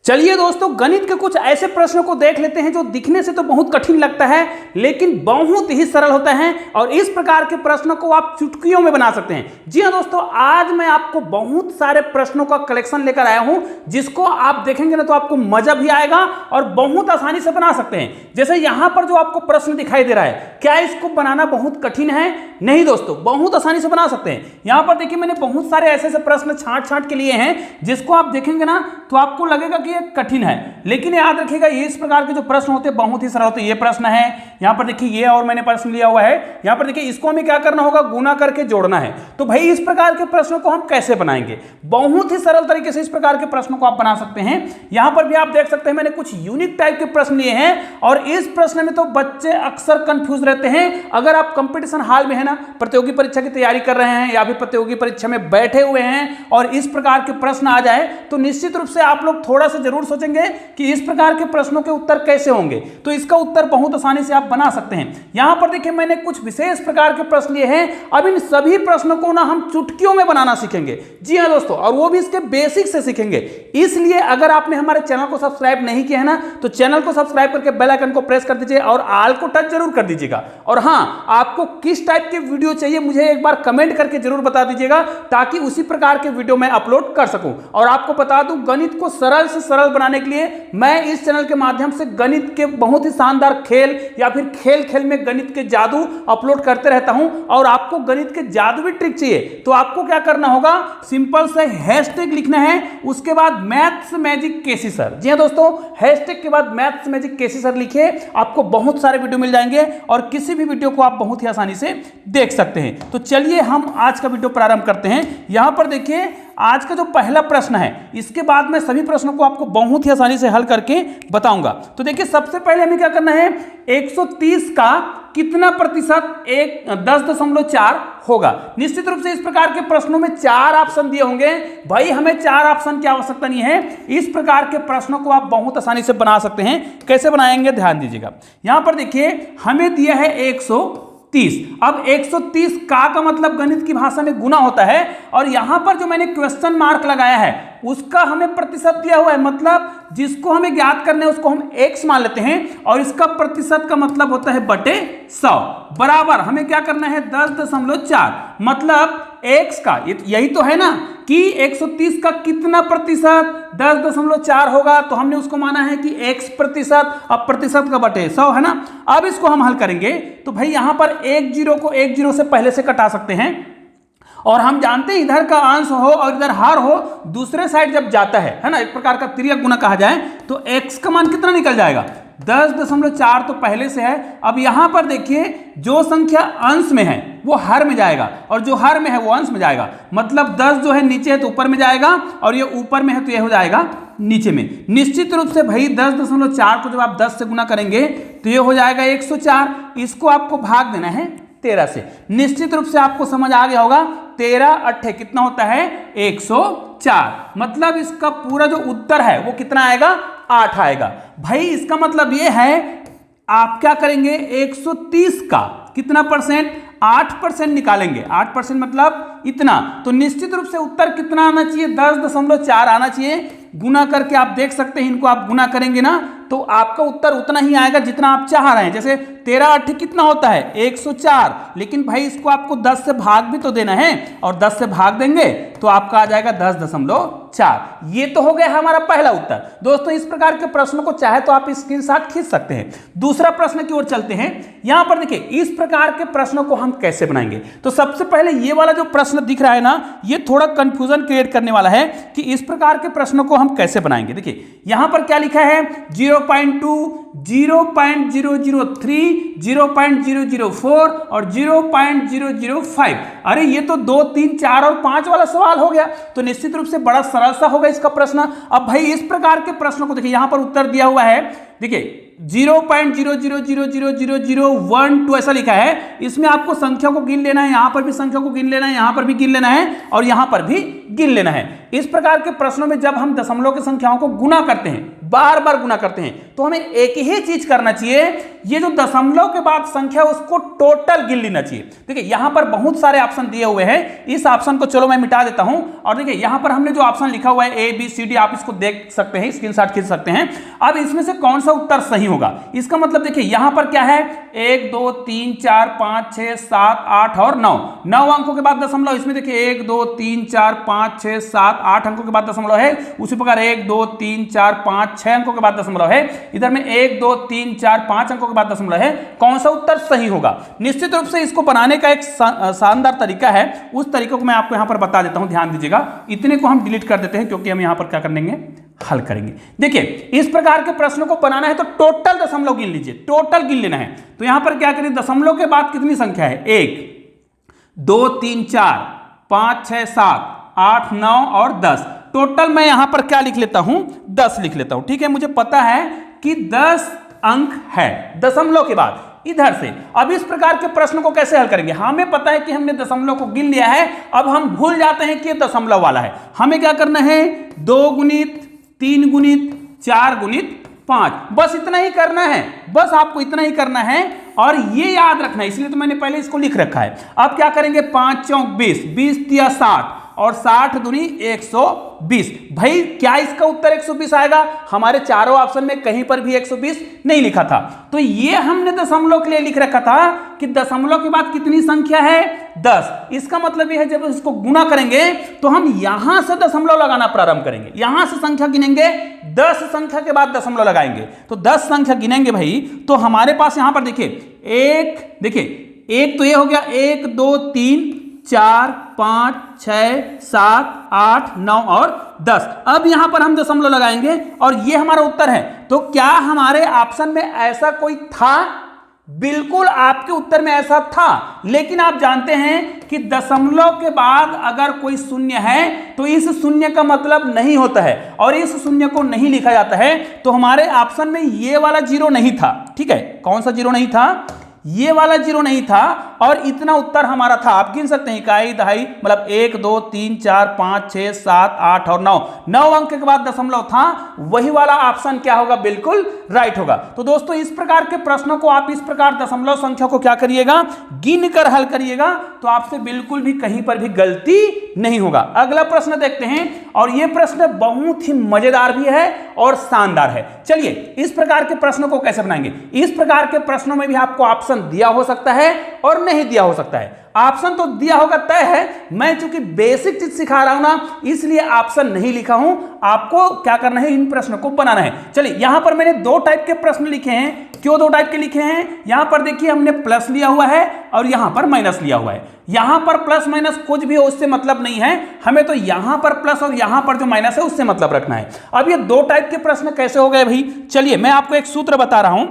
चलिए दोस्तों, गणित के कुछ ऐसे प्रश्नों को देख लेते हैं जो दिखने से तो बहुत कठिन लगता है लेकिन बहुत ही सरल होता है और इस प्रकार के प्रश्नों को आप चुटकियों में बना सकते हैं। जी हां दोस्तों, आज मैं आपको बहुत सारे प्रश्नों का कलेक्शन लेकर आया हूं जिसको आप देखेंगे ना तो आपको मजा भी आएगा और बहुत आसानी से बना सकते हैं। जैसे यहां पर जो आपको प्रश्न दिखाई दे रहा है, क्या इसको बनाना बहुत कठिन है? नहीं दोस्तों, बहुत आसानी से बना सकते हैं। यहां पर देखिए, मैंने बहुत सारे ऐसे प्रश्न छांट के लिए हैं जिसको आप देखेंगे ना तो आपको लगेगा कि कठिन है, लेकिन याद रखिएगा ये इस प्रकार के जो प्रश्न होते हैं बहुत ही सरल होते हैं। ये प्रश्न है, यहां पर देखिए ये और मैंने प्रश्न लिया हुआ है, यहां पर देखिए इसको हमें क्या करना होगा, गुना करके जोड़ना है। तो भाई इस प्रकार के प्रश्नों को हम कैसे बनाएंगे? बहुत ही सरल तरीके से इस प्रकार के प्रश्नों को आप बना सकते हैं। यहां पर भी आप देख सकते हैं मैंने कुछ यूनिक टाइप के प्रश्न लिए हैं और इस प्रश्न में तो बच्चे अक्सर कंफ्यूज रहते हैं। अगर आप कंपटीशन हॉल में है ना, प्रतियोगी परीक्षा की तैयारी कर रहे हैं या फिर प्रतियोगी परीक्षा में बैठे हुए हैं और इस प्रकार के प्रश्न आ जाए तो निश्चित रूप से आप लोग थोड़ा सा जरूर सोचेंगे कि इस प्रकार के प्रश्नों के उत्तर कैसे होंगे। तो इसका उत्तर बहुत आसानी से आप बना सकते हैं। यहां पर देखिए मैंने कुछ विशेष प्रकार के प्रश्न लिए हैं। अब इन सभी प्रश्नों को ना हम चुटकियों में बनाना सीखेंगे। जी हां दोस्तों, और वो भी इसके बेसिक से सीखेंगे। इसलिए अगर आपने हमारे चैनल को सब्सक्राइब नहीं किया है ना तो चैनल को सब्सक्राइब करके बेल आइकन को प्रेस कर दीजिए और ऑल को टच जरूर कर दीजिएगा। और हां, आपको किस टाइप के वीडियो चाहिए मुझे एक बार कमेंट करके जरूर बता दीजिएगा ताकि उसी प्रकार के वीडियो मैं अपलोड कर सकूं। और आपको बता दूं, गणित को सरल से सरल बनाने के लिए मैं इस चैनल के माध्यम से गणित के बहुत ही शानदार खेल या फिर खेल खेल में गणित के जादू अपलोड करते रहता हूं। और आपको गणित के जादुई ट्रिक चाहिए तो आपको क्या करना होगा, सिंपल से हैशटैग लिखना है, उसके बाद मैथ्स मैजिक केसी सर। जी हां दोस्तों, हैशटैग के बाद मैथ्स मैजिक केसी सर लिखिए, आपको बहुत सारे वीडियो मिल जाएंगे और किसी भी वीडियो को आप बहुत ही आसानी से देख सकते हैं। तो चलिए हम आज का वीडियो प्रारंभ करते हैं। यहां पर देखिए आज का जो पहला प्रश्न है, इसके बाद मैं सभी प्रश्नों को आपको बहुत ही आसानी से हल करके बताऊंगा। तो देखिए सबसे पहले हमें क्या करना है, 130 का कितना प्रतिशत 10.4 होगा। निश्चित रूप से इस प्रकार के प्रश्नों में 4 ऑप्शन दिए होंगे। भाई हमें 4 ऑप्शन की आवश्यकता नहीं है, इस प्रकार के प्रश्नों को आप बहुत आसानी से बना सकते हैं। कैसे बनाएंगे ध्यान दीजिएगा। यहां पर देखिए हमें दिया है 130। अब 130 का मतलब गणित की भाषा में गुना होता है और यहां पर जो मैंने क्वेश्चन मार्क लगाया है उसका हमें प्रतिशत दिया हुआ है, मतलब जिसको हमें ज्ञात करना है उसको हम x मान लेते हैं और इसका प्रतिशत का मतलब होता है बटे 100 बराबर हमें क्या करना है 10.4। मतलब x का यही तो है ना कि 130 का कितना प्रतिशत 10.4 होगा, तो हमने उसको माना है कि x प्रतिशत, अब प्रतिशत का बटे 100 है ना। अब इसको हम हल करेंगे तो भाई यहां पर एक जीरो को एक जीरो से पहले से कटा सकते हैं और हम जानते हैं इधर का अंश हो और इधर हार हो, दूसरे साइड जब जाता है ना, एक प्रकार का तिर्यक गुना कहा जाए तो x का मान कितना निकल जाएगा 10.4 तो पहले से है। अब यहां पर देखिए जो संख्या अंश में है वो हर में जाएगा और जो हर में है वो अंश में जाएगा। मतलब 10 जो है नीचे है तो ऊपर में जाएगा और ये ऊपर में है तो ये हो जाएगा नीचे में। निश्चित रूप से भाई 10.4 को जब आप 10 से गुना करेंगे तो ये हो जाएगा 104। इसको आपको भाग देना है 13 से। निश्चित रूप से आपको समझ आ गया होगा, 13 अट्ठे कितना होता है 104। मतलब इसका पूरा जो उत्तर है वो कितना आएगा 8 आएगा। भाई इसका मतलब ये है आप क्या करेंगे 130 का कितना परसेंट 8% निकालेंगे। 8% मतलब इतना, तो निश्चित रूप से उत्तर कितना आना चाहिए 10.4 आना चाहिए। गुना करके आप देख सकते हैं, इनको आप गुना करेंगे ना तो आपका उत्तर उतना ही आएगा जितना आप चाह रहे हैं। जैसे 13 अट्ठे कितना होता है 104, लेकिन भाई इसको आपको 10 से भाग भी तो देना है और 10 से भाग देंगे तो आपका आ जाएगा 10.4। ये तो हो गया हमारा पहला उत्तर। दोस्तों इस प्रकार के प्रश्नों को चाहे तो आप स्क्रीनशॉट खींच सकते हैं। दूसरा प्रश्न की ओर चलते हैं। यहां पर देखिए इस प्रकार के प्रश्नों को हम कैसे बनाएंगे। तो सबसे पहले ये वाला जो प्रश्न दिख रहा है ना, ये थोड़ा कंफ्यूजन क्रिएट करने वाला है कि इस प्रकार के प्रश्नों को हम कैसे बनाएंगे। देखिए यहां पर क्या लिखा है 0.2, 0.003, 0.004 और 0.005। अरे ये तो 2, 3, 4 और 5 वाला सवाल हो गया, तो निश्चित रूप से बड़ा सरल सा होगा इसका प्रश्न। अब भाई इस प्रकार के प्रश्नों को देखिए यहां पर उत्तर दिया हुआ है, देखिए 0.0000012 ऐसा लिखा है। इसमें आपको संख्या को गिन लेना है, यहां पर भी संख्या को गिन लेना है, यहां पर भी गिन लेना है और यहां पर भी गिन लेना है। इस प्रकार के प्रश्नों में जब हम दशमलव की संख्याओं को गुना करते हैं बार बार गुना करते हैं। तो हमें एक ही चीज करना चाहिए, ये जो दशमलव के बाद संख्या उसको टोटल गिन लेना चाहिए। देखिए यहां पर बहुत सारे ऑप्शन दिए हुए हैं, इस ऑप्शन को चलो मैं मिटा देता हूं। और देखिए यहां पर हमने जो ऑप्शन लिखा हुआ है ABCD, आप इसको देख सकते हैं, स्क्रीनशॉट खींच सकते हैं। अब इसमें से कौन सा उत्तर सही होगा, इसका मतलब देखिए यहां पर क्या है, 1 2 3 4 5 6 7 8 और 9 अंकों के बाद दशमलव। इसमें देखिए 1 2 3 4 5 6 7 8 अंकों के बाद दशमलव है। उसी प्रकार 1 2 3 4 5 6 अंकों के बाद दशमलव है। इधर में 1 2 3 4 5 अंकों के बाद दशमलव है। कौन सा उत्तर सही होगा? निश्चित रूप से इसको बनाने का एक शानदार तरीका है, उस तरीके को मैं आपको यहां पर बता देता हूं, ध्यान दीजिएगा। इतने को हम डिलीट कर देते हैं क्योंकि हम यहां पर क्या करेंगे, हल करेंगे। देखिए इस प्रकार के प्रश्नों को बनाना है तो टोटल दशमलव गिन लीजिए, टोटल गिन लेना है। तो यहां पर क्या करें, दशमलव के बाद कितनी संख्या है, 1 2 3 4 5 6 7 8 9 और 10। टोटल मैं यहां पर क्या लिख लेता हूं, 10 लिख लेता हूं। ठीक है, मुझे पता है कि 10 अंक है दशमलव के बाद इधर से। अब इस प्रकार के प्रश्न को कैसे हल करेंगे, हमें पता है कि हमने दशमलव को गिन लिया है, अब हम भूल जाते हैं कि ये दशमलव वाला है। हमें क्या करना है, 2 गुणित 3 गुणित 4 गुणित 5, बस इतना ही करना है, बस आपको इतना ही करना है और ये याद रखना है, इसलिए तो मैंने पहले इसको लिख रखा है। अब क्या करेंगे, 5 चौक 20, 20 तिया 60 और 60 दूनी 120। भाई क्या इसका उत्तर 120 आएगा? हमारे चारों ऑप्शन में कहीं पर भी 120 नहीं लिखा था। तो ये हमने दशमलव के लिए लिख रखा था कि दशमलव के बाद कितनी संख्या है, 10। इसका मतलब यह है जब इसको गुना करेंगे तो हम यहां से दशमलव लगाना प्रारंभ करेंगे, यहां से संख्या गिनेंगे, 10 संख्या के बाद दशमलव लगाएंगे। तो 10 संख्या गिनेंगे भाई, तो हमारे पास यहां पर देखिए एक तो ये हो गया, 1 2 3 4 5 6 7 8 9 और 10। अब यहां पर हम दशमलव लगाएंगे और ये हमारा उत्तर है। तो क्या हमारे ऑप्शन में ऐसा कोई था? बिल्कुल आपके उत्तर में ऐसा था, लेकिन आप जानते हैं कि दशमलव के बाद अगर कोई शून्य है तो इस शून्य का मतलब नहीं होता है और इस शून्य को नहीं लिखा जाता है। तो हमारे ऑप्शन में ये वाला 0 नहीं था। ठीक है, कौन सा 0 नहीं था, ये वाला 0 नहीं था और इतना उत्तर हमारा था। आप गिन सकते हैं, इकाई दहाई, मतलब 1 2 3 4 5 6 7 8 और 9 अंक के बाद दशमलव था, वही वाला ऑप्शन क्या होगा, बिल्कुल राइट होगा। तो दोस्तों इस प्रकार के प्रश्नों को आप इस प्रकार दशमलव संख्या को क्या करिएगा, गिन कर हल करिएगा, तो आपसे बिल्कुल भी कहीं पर भी गलती नहीं होगा। अगला प्रश्न देखते हैं और यह प्रश्न बहुत ही मजेदार भी है और शानदार है। चलिए इस प्रकार के प्रश्नों को कैसे बनाएंगे। इस प्रकार के प्रश्नों में भी आपको ऑप्शन दिया हो सकता है और नहीं दिया हो सकता है। ऑप्शन तो दिया होगा तय है, मैं चूंकि बेसिक चीज सिखा रहा हूं ना, इसलिए ऑप्शन नहीं लिखा हूं। आपको क्या करना है, इन प्रश्नों को बनाना है। चलिए यहां पर मैंने 2 टाइप के प्रश्न लिखे हैं। क्यों 2 टाइप के लिखे हैं, यहां पर देखिए हमने प्लस लिया हुआ है और यहां पर माइनस लिया हुआ है। यहां पर प्लस माइनस कुछ भी हो उससे मतलब नहीं है, हमें तो यहां पर प्लस और यहां पर जो माइनस है उससे मतलब रखना है। अब ये 2 टाइप के प्रश्न कैसे हो गए भाई, चलिए मैं आपको एक सूत्र बता रहा हूं,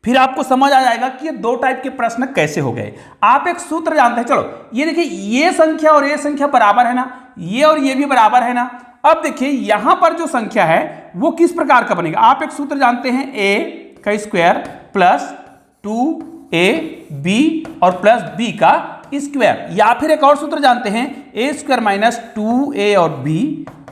फिर आपको समझ आ जाएगा कि ये 2 टाइप के प्रश्न कैसे हो गए। आप एक सूत्र जानते हैं, चलो ये देखिए, ये संख्या और ये संख्या बराबर है ना, ये और ये भी बराबर है ना। अब देखिए यहां पर जो संख्या है वो किस प्रकार का बनेगा। आप एक सूत्र जानते हैं, a का स्क्वायर प्लस 2ab और प्लस b का स्क्वायर, या फिर एक और सूत्र जानते हैं, a स्क्वायर माइनस 2a और b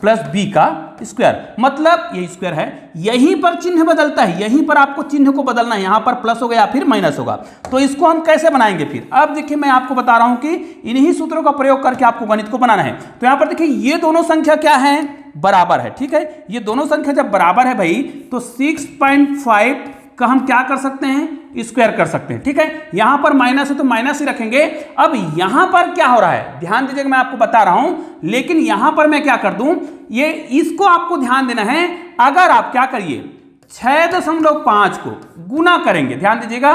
प्लस b का स्क्वायर। मतलब ये स्क्वायर है, यहीं पर चिन्ह बदलता है, यहीं पर आपको चिन्ह को बदलना है, यहां पर प्लस होगा या फिर माइनस होगा। तो इसको हम कैसे बनाएंगे फिर, अब देखिए मैं आपको बता रहा हूं कि इन्हीं सूत्रों का प्रयोग करके आपको गणित को बनाना है। तो यहां पर देखिए ये दोनों संख्या क्या है, बराबर है। ठीक है, ये दोनों संख्या जब बराबर है भाई, तो 6.5 का हम क्या कर सकते हैं, स्क्वायर कर सकते हैं। ठीक है, यहां पर माइनस है तो माइनस ही रखेंगे। अब यहां पर क्या हो रहा है, ध्यान दीजिएगा, मैं आपको बता रहा हूं, लेकिन यहां पर मैं क्या कर दूं, ये इसको आपको ध्यान देना है। अगर आप क्या करिए, 6.5 को गुना करेंगे, ध्यान दीजिएगा,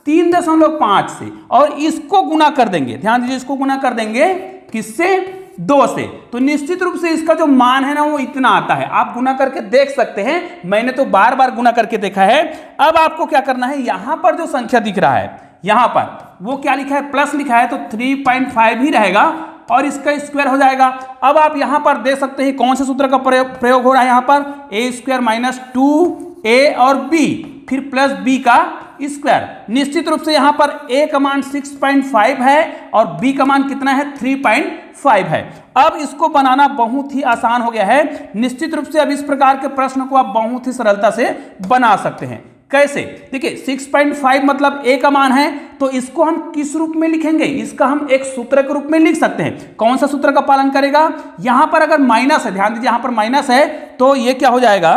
3.5 से, और इसको गुना कर देंगे, ध्यान दीजिए, इसको गुना कर देंगे किससे, 2 से, तो निश्चित रूप से इसका जो मान है ना वो इतना आता है। आप गुना करके देख सकते हैं, मैंने तो बार बार गुना करके देखा है। अब आपको क्या करना है, यहां पर जो संख्या दिख रहा है, यहां पर वो क्या लिखा है, प्लस लिखा है, तो 3.5 ही रहेगा और इसका स्क्वायर हो जाएगा। अब आप यहां पर देख सकते हैं कौन से सूत्र का प्रयोग हो रहा है, यहां पर a स्क्वायर माइनस 2a और b फिर प्लस b का स्क्वायर। निश्चित रूप से यहां पर a का मान 6.5 है और b का मान कितना है, 3.5 है। अब इसको बनाना बहुत ही आसान हो गया है। निश्चित रूप से अब इस प्रकार के प्रश्न को आप बहुत ही सरलता से बना सकते हैं। कैसे? देखिए 6.5 मतलब a का मान है, तो इसको हम किस रूप में लिखेंगे? इसका हम एक सूत्र के रूप में लिख सकते हैं। कौन सा सूत्र का पालन करेगा? यहां पर अगर माइनस है, ध्यान दीजिए यहां पर माइनस है तो ये क्या हो जाएगा?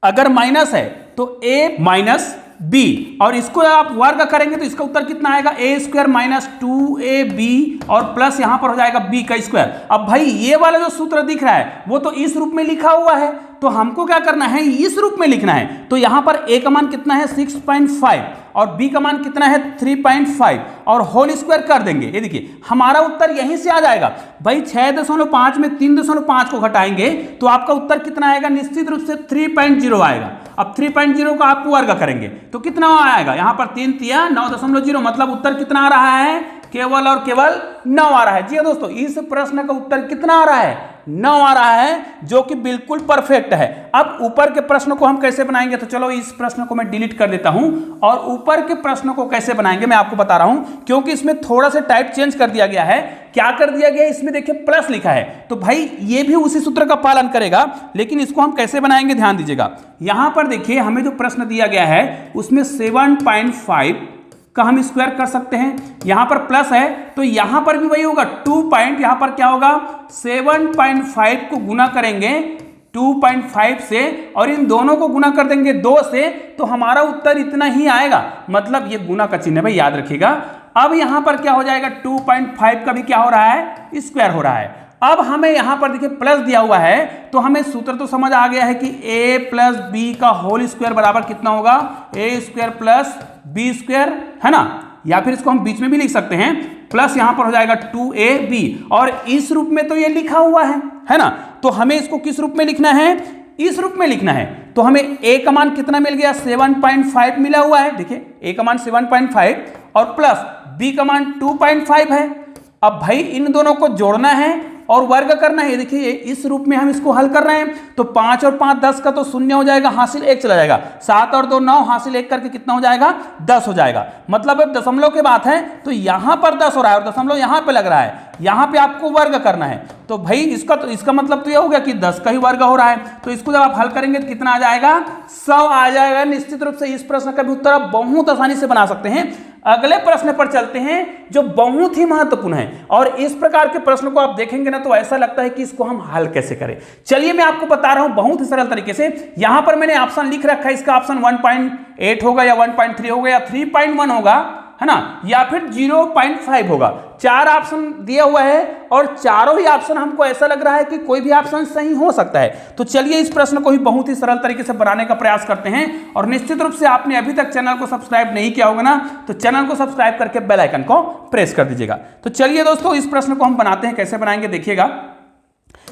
अगर माइनस है तो a माइनस b, और इसको आप वर्ग करेंगे तो इसका उत्तर कितना आएगा? a स्क्वायर माइनस 2ab और प्लस यहां पर हो जाएगा b का स्क्वायर। अब भाई ये वाला जो सूत्र दिख रहा है वो तो इस रूप में लिखा हुआ है, तो हमको क्या करना है? इस रूप में लिखना है। तो यहां पर a का मान कितना है? 6.5 और b का मान कितना है? 3.5 और होल स्क्वायर कर देंगे। ये देखिए हमारा उत्तर यहीं से आ जाएगा। भाई 6.5 में 3.5 को घटाएंगे तो आपका उत्तर कितना आएगा? निश्चित रूप से 3.0 आएगा। अब 3.0 का आप वर्ग करेंगे तो कितना आएगा? यहां पर 3 तिया 9.0, मतलब उत्तर कितना आ रहा है? केवल और केवल 9 आ रहा है। जी दोस्तों, इस प्रश्न का उत्तर कितना आ रहा है? 9 आ रहा है, जो कि बिल्कुल परफेक्ट है। अब ऊपर के प्रश्न को हम कैसे बनाएंगे? तो चलो इस प्रश्न को मैं डिलीट कर देता हूं, और ऊपर के प्रश्न को कैसे बनाएंगे मैं आपको बता रहा हूं, क्योंकि इसमें थोड़ा सा टाइप चेंज कर दिया गया है। क्या कर दिया गया? इसमें देखिए प्लस लिखा है, तो भाई ये भी उसी सूत्र का पालन करेगा, लेकिन इसको हम कैसे बनाएंगे ध्यान दीजिएगा। यहां पर देखिए हमें जो प्रश्न दिया गया है उसमें 7.5 का हम स्क्वायर कर सकते हैं। यहां पर प्लस है तो यहां पर भी वही होगा 2 पॉइंट, यहां पर क्या होगा? 7.5 को गुना करेंगे 2.5 से और इन दोनों को गुना कर देंगे 2 से, तो हमारा उत्तर इतना ही आएगा। मतलब ये गुना का चिन्ह है भाई, याद रखिएगा। अब यहां पर क्या हो जाएगा? 2.5 का भी क्या हो रहा है? स्क्वायर हो रहा है। अब हमें यहां पर देखिए प्लस दिया हुआ है, तो हमें सूत्र तो समझ आ गया है कि a प्लस बी का होल स्क्वायर बराबर कितना होगा? a square plus B square, है ना? या फिर इसको हम बीच में भी लिख सकते हैं, प्लस यहां पर हो जाएगा 2ab, और इस रूप में तो ये लिखा हुआ है ना? तो हमें इसको किस रूप में लिखना है? इस रूप में लिखना है। तो हमें a का मान कितना मिल गया? 7.5 मिला हुआ है। देखिए a का मान 7.5 और प्लस b का मान 2.5 है। अब भाई इन दोनों को जोड़ना है और वर्ग करना है। देखिए इस रूप में हम इसको हल कर रहे हैं, तो 5 और 5 10 का तो शून्य हो जाएगा, हासिल 1 चला जाएगा। 7 और 2 9, हासिल 1 करके कितना हो जाएगा? 10 हो जाएगा। मतलब अब दशमलव की बात है तो यहां पर 10 हो रहा है और दशमलव यहां पे लग रहा है, यहां पे आपको वर्ग करना है। तो भाई इसका मतलब तो यह हो गया कि 10 का ही वर्ग हो रहा है। तो इसको जब आप हल करेंगे तो कितना आ जाएगा? 100 आ जाएगा। निश्चित रूप से इस प्रश्न का भी उत्तर आप बहुत आसानी से बना सकते हैं। अगले प्रश्न पर चलते हैं जो बहुत ही महत्वपूर्ण है, और इस प्रकार के प्रश्न को आप देखेंगे ना तो ऐसा लगता है कि इसको हम हल कैसे करें। चलिए मैं आपको बता रहा हूं बहुत ही सरल तरीके से। यहां पर मैंने ऑप्शन लिख रखा है, इसका ऑप्शन 1.8 होगा या 1.3 होगा या 3.1 होगा, है ना, या फिर 0.5 होगा। 4 ऑप्शन दिया हुआ है और चारों ही ऑप्शन हमको ऐसा लग रहा है कि कोई भी ऑप्शन सही हो सकता है। तो चलिए इस प्रश्न को ही बहुत ही सरल तरीके से बनाने का प्रयास करते हैं। और निश्चित रूप से आपने अभी तक चैनल को सब्सक्राइब नहीं किया होगा ना, तो चैनल को सब्सक्राइब करके बेल आइकन को प्रेस कर दीजिएगा। तो चलिए दोस्तों इस प्रश्न को हम बनाते हैं। कैसे बनाएंगे देखिएगा।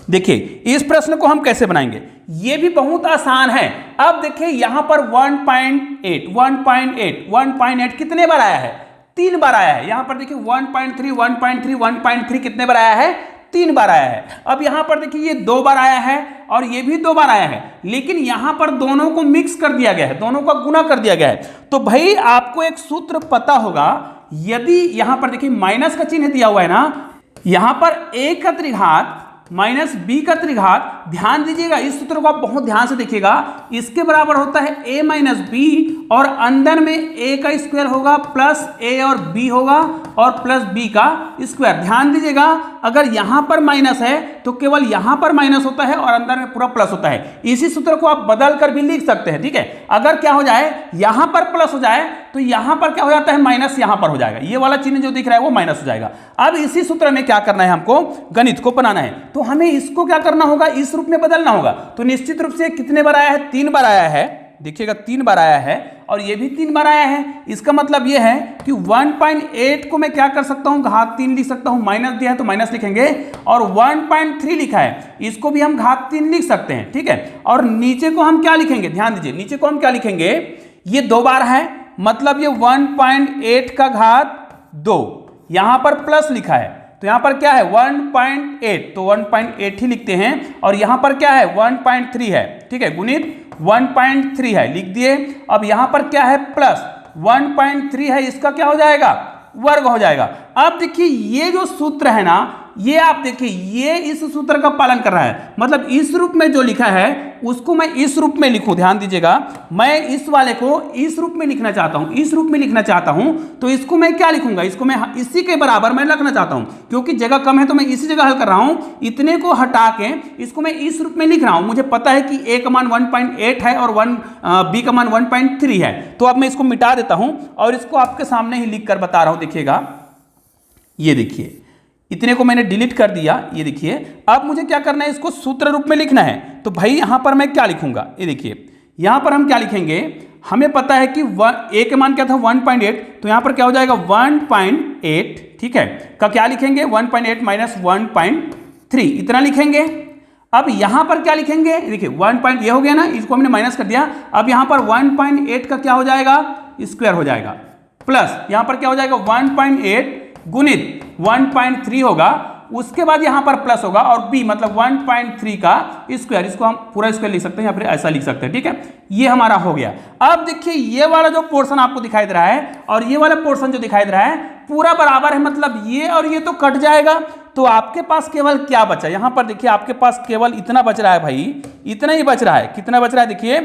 देखिए इस प्रश्न को हम कैसे बनाएंगे, ये भी बहुत आसान है। अब देखिए यहां पर 1.8 कितने बार आया है? 3 बार आया है। यहां पर देखिए 1.3 कितने बार आया है? 3 बार आया है। अब यहां पर देखिए ये 2 बार आया है और ये भी 2 बार आया है, लेकिन यहां पर दोनों को मिक्स कर दिया गया है, दोनों का गुना कर दिया गया है। तो भाई आपको एक सूत्र पता होगा, यदि यहां पर देखिए माइनस का चिन्ह दिया हुआ है ना, यहां पर a का त्रिघात माइनस b का त्रिघात, ध्यान दीजिएगा इस सूत्र को आप बहुत ध्यान से देखिएगा, इसके बराबर होता है a माइनस बी, और अंदर में a का स्क्वायर होगा प्लस a और b होगा और प्लस b का स्क्वायर। ध्यान दीजिएगा अगर यहां पर माइनस है तो केवल यहां पर माइनस होता है और अंदर में पूरा प्लस होता है। इसी सूत्र को आप बदल कर भी लिख सकते हैं, ठीक है। अगर क्या हो जाए यहां पर प्लस हो जाए तो यहां पर क्या हो जाता है? माइनस यहां पर हो जाएगा, ये वाला चिन्ह जो दिख रहा है वो माइनस हो जाएगा। अब इसी सूत्र में क्या करना है, हमको गणित को बनाना है, तो हमें इसको क्या करना होगा? इस रूप में बदलना होगा। तो निश्चित रूप से कितने बार आया है? 3 बार आया है। देखिएगा 3 बार आया है और ये भी 3 बार आया है। इसका मतलब ये है कि 1.8 को मैं क्या कर सकता हूं? घात 3 लिख सकता हूं। माइनस दिया है तो माइनस लिखेंगे, और 1.3 लिखा है इसको भी हम घात 3 लिख सकते हैं, ठीक है। और नीचे को हम क्या लिखेंगे? ध्यान दीजिए नीचे को हम क्या लिखेंगे? ये 2 बार है, मतलब ये 1.8 का घात 2, यहां पर प्लस लिखा है तो यहां पर क्या है? 1.8, तो 1.8 ही लिखते हैं। और यहां पर क्या है? 1.3 है, ठीक है, गुणित 1.3 है, लिख दिए। अब यहां पर क्या है? प्लस 1.3 है, इसका क्या हो जाएगा? वर्ग हो जाएगा। अब देखिए ये जो सूत्र है ना, ये आप देखिए ये इस सूत्र का पालन कर रहा है, मतलब इस रूप में जो लिखा है उसको मैं इस रूप में लिखूं। ध्यान दीजिएगा, मैं इस वाले को इस रूप में लिखना चाहता हूं, इस रूप में लिखना चाहता हूं, तो इसको मैं क्या लिखूंगा, इसको मैं इसी के बराबर मैं रखना चाहता हूं, क्योंकि जगह कम है तो मैं इसी जगह हल कर रहा हूं। इतने को हटा के इसको मैं इस रूप में लिख रहा हूं। मुझे पता है कि a का मान 1.8 है और b का मान 1.3 है, तो अब मैं इसको मिटा देता हूं और इसको आपके सामने ही लिख कर बता रहा हूं। देखिएगा, ये देखिए इतने को मैंने डिलीट कर दिया। ये देखिए अब मुझे क्या करना है, इसको सूत्र रूप में लिखना है। तो भाई यहां पर मैं क्या लिखूंगा, ये देखिए यहां पर हम क्या लिखेंगे, हमें पता है कि a के मान क्या था 1.8, तो यहां पर क्या हो जाएगा 1.8, ठीक है, का क्या लिखेंगे 1.8 माइनस 1.3, इतना लिखेंगे। अब यहां पर क्या लिखेंगे, देखिए 1 ये हो गया ना, इसको हमने माइनस कर दिया। अब यहां पर 1.8 का क्या हो जाएगा, स्क्वायर हो जाएगा, प्लस यहां पर क्या हो जाएगा 1.8 गुणित 1.3 होगा, उसके बाद यहां पर प्लस होगा और b मतलब 1.3 का स्क्वायर, इसको हम पूरा स्क्वायर लिख सकते हैं या फिर ऐसा लिख सकते हैं, ठीक है। ये हमारा हो गया। अब देखिए ये वाला जो पोर्शन आपको दिखाई दे रहा है और ये वाला पोर्शन जो दिखाई दे रहा है पूरा बराबर है, मतलब ये और ये तो कट जाएगा, तो आपके पास केवल क्या बचा, यहां पर देखिए आपके पास केवल इतना बच रहा है भाई, इतना ही बच रहा है। कितना बच रहा है, देखिए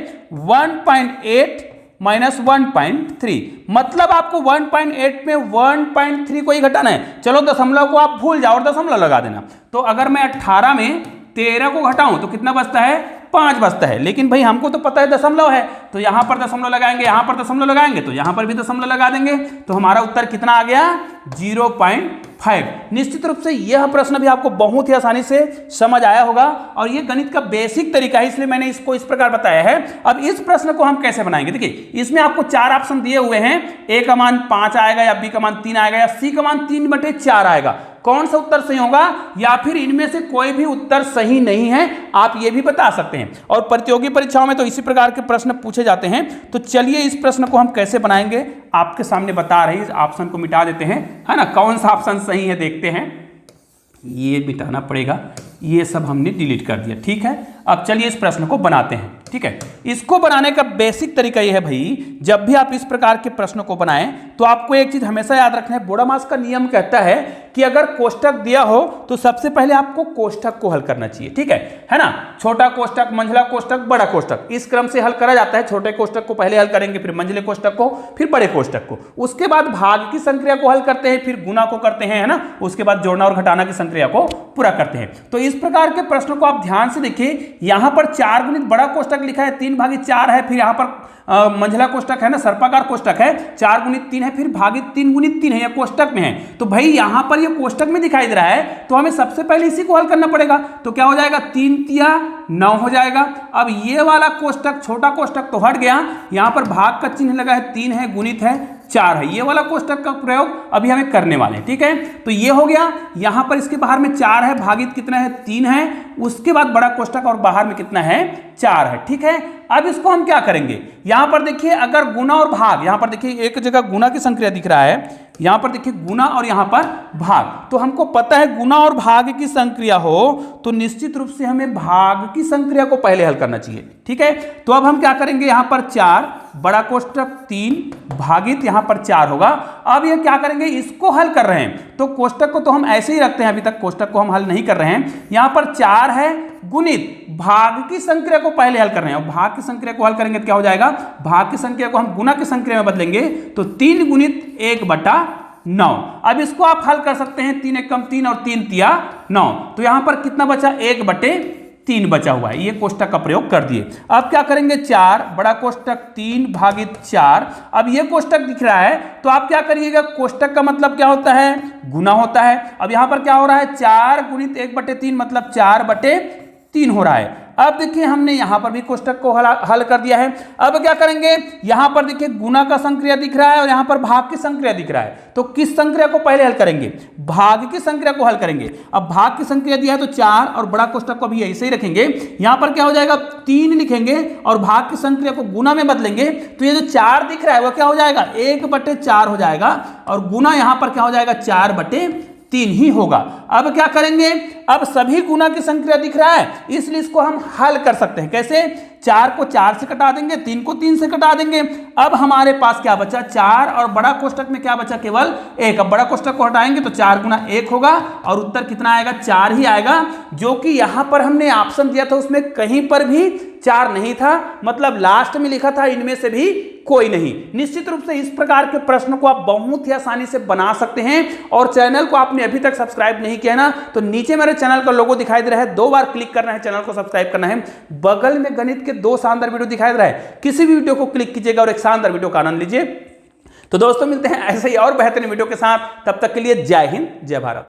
1.8 माइनस 1.3, मतलब आपको 1.8 में 1.3 को ही घटाना है। चलो दशमलव को आप भूल जाओ और दशमलव लगा देना। तो अगर मैं 18 में 13 को घटाऊं तो कितना बचता है, 5 बचता है। लेकिन भाई हमको तो पता है दशमलव है, तो यहां पर दशमलव लगाएंगे, यहां पर दशमलव लगाएंगे, तो यहां पर भी दशमलव लगा देंगे, तो हमारा उत्तर कितना आ गया 0.5। निश्चित रूप से यह प्रश्न भी आपको बहुत ही आसानी से समझ आया होगा और यह गणित का बेसिक तरीका है, इसलिए मैंने इसको इस प्रकार बताया है। अब इस प्रश्न को हम कैसे बनाएंगे, देखिए इसमें आपको 4 ऑप्शन दिए हुए हैं, a का मान 5 आएगा या b का मान 3 आएगा या c का मान 3/4 आएगा। कौन सा उत्तर सही होगा या फिर इनमें से कोई भी उत्तर सही नहीं है, आप ये भी बता सकते हैं। और प्रतियोगी परीक्षाओं में तो इसी प्रकार के प्रश्न पूछे जाते हैं। तो चलिए इस प्रश्न को हम कैसे बनाएंगे आपके सामने बता रहे हैं। इस ऑप्शन को मिटा देते हैं, है ना, कौन सा ऑप्शन सही है देखते हैं। ये मिटाना पड़ेगा, ये सब हमने डिलीट कर दिया, ठीक है। अब चलिए इस प्रश्न को बनाते हैं, ठीक है। इसको बनाने का बेसिक तरीका यह है भाई, जब भी आप इस प्रकार के प्रश्न को बनाएं तो आपको एक चीज हमेशा याद रखना है, बोडामास का नियम कहता है कि अगर कोष्टक दिया हो तो सबसे पहले आपको कोष्टक को हल करना चाहिए, ठीक है ना। छोटा कोष्टक, मंझला कोष्टक, बड़ा कोष्टक, इस क्रम से हल करा जाता है। छोटे कोष्टक को पहले हल करेंगे, फिर मंझले कोष्टक को, फिर बड़े कोष्टक को, उसके बाद भाग की संक्रिया को हल करते हैं, फिर गुणा को करते हैं, है ना, उसके बाद जोड़ना और घटाना की संक्रिया को पूरा करते हैं। तो इस प्रकार के प्रश्नों को आप ध्यान से देखिए। यहां पर 4 गुणित बड़ा कोष्टक लिखा है, 3/4 है, फिर यहां पर मंझला कोष्टक है ना, सर्पाकार कोष्टक है, 4 गुणित 3 है, फिर भागित 3 गुणित 3 है, या कोष्टक में है। तो भाई यहां पर ये कोष्टक में दिखाई दे रहा है, तो हमें सबसे पहले इसी को हल करना पड़ेगा। तो क्या हो जाएगा 3 तिया 9 हो जाएगा। अब ये वाला कोष्टक, छोटा कोष्टक तो हट गया, यहां पर भाग का चिन्ह लगा है, 3 है, गुणित है 4 है। ये वाला कोष्टक का प्रयोग अभी हमें करने वाले हैं, ठीक है। तो ये हो गया, यहां पर इसके बाहर में 4 है, भागित कितना है 3 है, उसके बाद बड़ा कोष्टक और बाहर में कितना है 4 है, ठीक है। अब इसको हम क्या करेंगे, यहां पर देखिए अगर गुना और भाग, यहां पर देखिए एक जगह गुना की संक्रिया दिख रहा है, यहां पर देखिए गुना और यहां पर भाग, तो हमको पता है गुना और भाग की संक्रिया हो तो निश्चित रूप से हमें भाग की संक्रिया को पहले हल करना चाहिए, ठीक है। तो अब हम क्या करेंगे, यहां पर 4, बड़ा कोष्टक 3, भागित यहां पर 4 होगा। अब ये क्या करेंगे, इसको हल कर रहे हैं, तो कोष्टक को तो हम ऐसे ही रखते हैं, अभी तक कोष्टक को हम हल नहीं कर रहे हैं। यहां पर 4 है, गुणित भाग की संक्रिया को पहले हल कर रहे हैं, और भाग की संक्रिया को हल करेंगे तो क्या हो जाएगा, भाग की संक्रिया को हम गुना की संक्रिया में बदलेंगे तो 3 गुणित 1/9। अब इसको आप हल कर सकते हैं, 3 एकम 3 और 3 तिया 9, तो यहां पर कितना बचा 1/3 बचा हुआ है। ये कोष्टक का प्रयोग कर दिए। अब क्या करेंगे, 4 बड़ा कोष्टक 3 भागित 4। अब ये कोष्टक दिख रहा है तो आप क्या करिएगा, कोष्टक का मतलब क्या होता है, गुना होता है। अब यहां पर क्या हो रहा है, 4 गुणित 1/3 मतलब 4/3 हो रहा है। अब देखिए हमने यहां पर भी कोष्टक को हल कर दिया है। अब क्या करेंगे, यहां पर देखिए गुना का संक्रिया दिख रहा है और यहां पर भाग की संक्रिया दिख रहा है, तो किस संक्रिया को पहले हल करेंगे, भाग की संक्रिया को हल करेंगे। अब भाग की संक्रिया दिया है तो 4 और बड़ा कोष्टक को भी ऐसे ही रखेंगे। यहां पर क्या हो जाएगा, 3 लिखेंगे और भाग की संक्रिया को गुना में बदलेंगे, तो ये जो 4 दिख रहा है वो क्या हो जाएगा 1/4 हो जाएगा, और गुना यहां पर क्या हो जाएगा 4/3 3 ही होगा। अब क्या करेंगे, अब सभी गुना की संख्या दिख रहा है, इसलिए इसको हम हल कर सकते हैं। कैसे? 4 को 4 से कटा देंगे, 3 को 3 से कटा देंगे। अब हमारे पास क्या बचा? 4 और बड़ा कोष्टक में क्या बचा? केवल 1। अब बड़ा कोष्टक को हटाएंगे तो 4 गुना 1 होगा और उत्तर कितना आएगा? 4 ही आएगा, जो कि यहां पर हमने ऑप्शन दिया था उसमें कहीं पर भी 4 नहीं था, मतलब लास्ट में लिखा था इनमें से भी कोई नहीं। निश्चित रूप से इस प्रकार के प्रश्न को आप बहुत ही आसानी से बना सकते हैं। और चैनल को आपने अभी तक सब्सक्राइब नहीं किया ना, तो नीचे मेरे चैनल का लोगो दिखाई दे रहा है, 2 बार क्लिक करना है, चैनल को सब्सक्राइब करना है। बगल में गणित के 2 शानदार वीडियो दिखाई दे रहा है, किसी भी वीडियो को क्लिक कीजिएगा और एक शानदार वीडियो का आनंद लीजिए। तो दोस्तों मिलते हैं ऐसे ही और बेहतरीन वीडियो के साथ, तब तक के लिए जय हिंद, जय भारत।